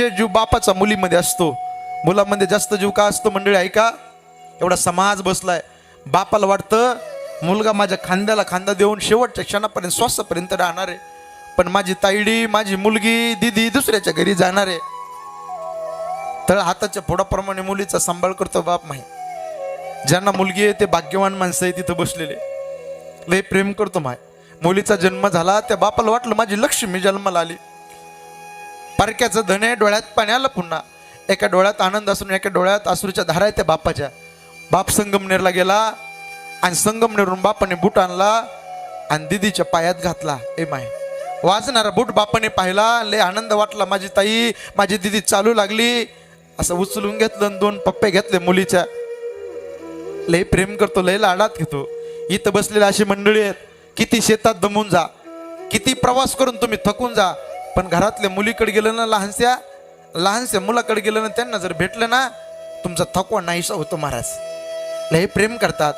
विशेष जीव बापाचा मुलीमध्ये असतो. मुलामध्ये जास्त जीव का असतो मंडळी ऐका. एवढा समाज बसलाय, बापाला वाटतं मुलगा माझ्या खांद्याला खांदा देऊन शेवटच्या क्षणापर्यंत श्वासापर्यंत राहणार आहे, पण माझी ताईडी माझी मुलगी दिदी दुसऱ्याच्या घरी जाणार आहे. तर हाताच्या फोडाप्रमाणे मुलीचा सांभाळ करतो बाप माही. ज्यांना मुलगी आहे ते भाग्यवान माणसं आहे तिथं बसलेले, लय प्रेम करतो माय. मुलीचा जन्म झाला त्या बापाला वाटलं माझी लक्ष्मी जन्माला आली. पारक्याचं धने डोळ्यात पाणी आलं पुन्हा. एका डोळ्यात आनंद असून एका डोळ्यात अश्रूच्या धारा आहे त्या बापाच्या. बाप संगमनेरला गेला आणि संगमनेरून बापाने बूट आणला आणि दिदीच्या पायात घातला. ए माय, वाजणारा बूट बापाने पाहिला, लय आनंद वाटला. माझी ताई माझी दिदी चालू लागली. असं उचलून घेतलं, 2 पप्पे घेतले मुलीच्या. लय प्रेम करतो, लय लाडात घेतो. इथं बसलेले अशी मंडळी आहेत, किती शेतात दमून जा, किती प्रवास करून तुम्ही थकून जा, पण घरातल्या मुलीकडे गेलं ना, लहानशा मुलाकडे गेलं ना, त्यांना जर भेटलं ना, तुमचा थकवा नाहीसा होतो महाराज. लय प्रेम करतात.